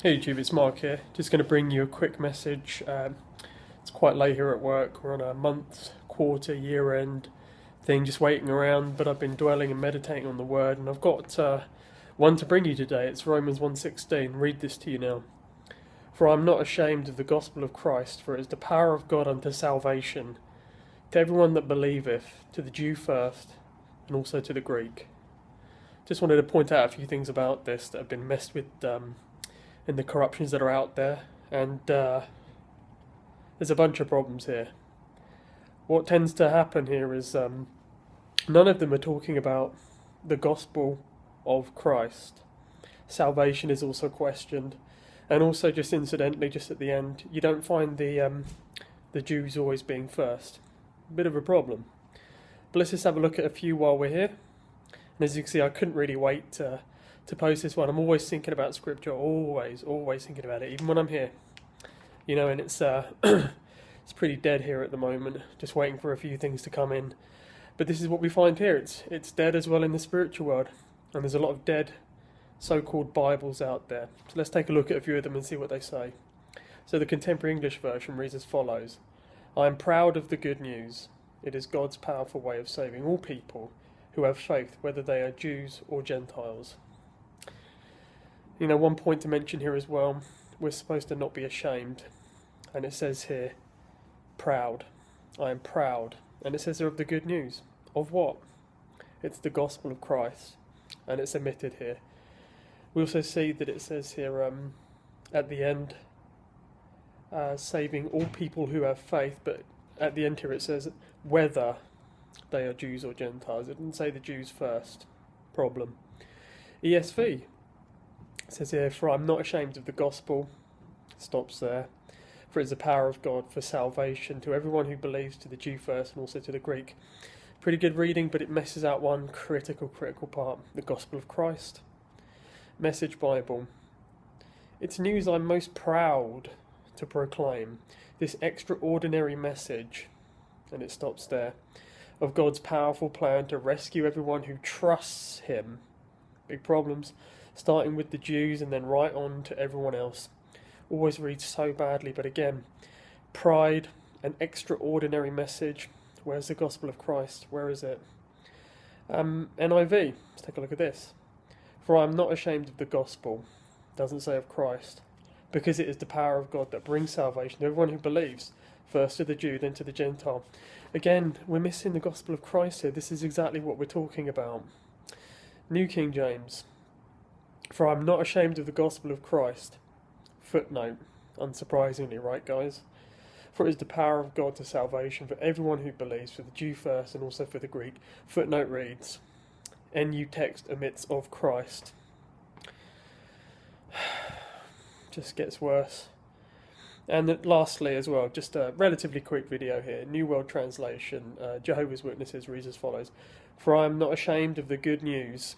Hey YouTube, it's Mark here. Just going to bring you a quick message. It's quite late here at work. We're on a month, quarter, year end thing, just waiting around. But I've been dwelling and meditating on the Word, and I've got one to bring you today. It's Romans 1:16. Read this to you now. For I am not ashamed of the gospel of Christ, for it is the power of God unto salvation, to everyone that believeth, to the Jew first, and also to the Greek. Just wanted to point out a few things about this that have been messed with in the corruptions that are out there, and there's a bunch of problems here. What tends to happen here is none of them are talking about the gospel of Christ. Salvation is also questioned, and also just incidentally, just at the end, you don't find the Jews always being first. A bit of a problem. But let's just have a look at a few while we're here. And as you can see, I couldn't really wait to post this one. I'm always thinking about scripture, always thinking about it, even when I'm here. You know, and it's it's pretty dead here at the moment, just waiting for a few things to come in. But this is what we find here. It's dead as well in the spiritual world, and there's a lot of dead so-called Bibles out there. So let's take a look at a few of them and see what they say. So the Contemporary English version reads as follows: I am proud of the good news. It is God's powerful way of saving all people who have faith, whether they are Jews or Gentiles. You know, one point to mention here as well, we're supposed to not be ashamed. And it says here, proud. I am proud. And it says there of the good news. Of what? It's the gospel of Christ. And it's omitted here. We also see that it says here at the end, saving all people who have faith. But at the end here it says, whether they are Jews or Gentiles. It didn't say the Jews first. Problem. ESV. It says here, for I'm not ashamed of the gospel, stops there, for it is the power of God for salvation to everyone who believes, to the Jew first and also to the Greek. Pretty good reading, but it messes out one critical part, the gospel of Christ. Message Bible. It's news I'm most proud to proclaim, this extraordinary message, and it stops there, of God's powerful plan to rescue everyone who trusts him. Big problems. Starting with the Jews and then right on to everyone else. Always reads so badly, but again, pride, an extraordinary message. Where's the gospel of Christ? Where is it? NIV, let's take a look at this. For I am not ashamed of the gospel, doesn't say of Christ, because it is the power of God that brings salvation to everyone who believes, first to the Jew, then to the Gentile. Again, we're missing the gospel of Christ here. This is exactly what we're talking about. New King James. For I am not ashamed of the gospel of Christ. Footnote. Unsurprisingly, right guys? For it is the power of God to salvation for everyone who believes, for the Jew first and also for the Greek. Footnote reads, NU text omits of Christ. Just gets worse. And lastly as well, just a relatively quick video here. New World Translation. Jehovah's Witnesses reads as follows. For I am not ashamed of the good news.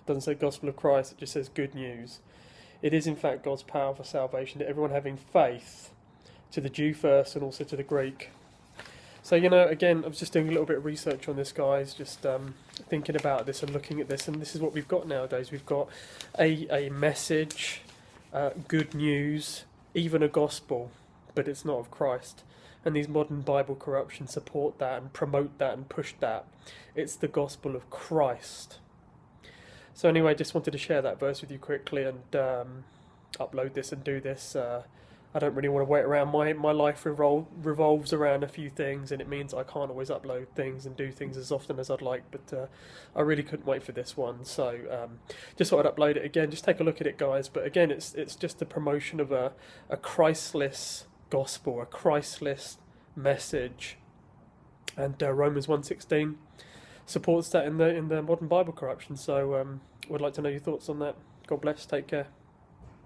Doesn't say gospel of Christ, it just says good news. It is in fact God's power for salvation to everyone having faith, to the Jew first and also to the Greek. So, you know, again, I was just doing a little bit of research on this, guys, just thinking about this and looking at this, and this is what we've got nowadays. We've got a message, good news, even a gospel, but it's not of Christ. And these modern Bible corruptions support that and promote that and push that. It's the gospel of Christ. So anyway, just wanted to share that verse with you quickly and upload this and do this. I don't really want to wait around. My life revolves around a few things, and it means I can't always upload things and do things as often as I'd like, but I really couldn't wait for this one. So just thought I'd upload it again. Just take a look at it, guys. But again, it's just a promotion of a Christless gospel, a Christless message. And Romans 1:16 supports that in the modern Bible corruption. So would like to know your thoughts on that. God bless. Take care.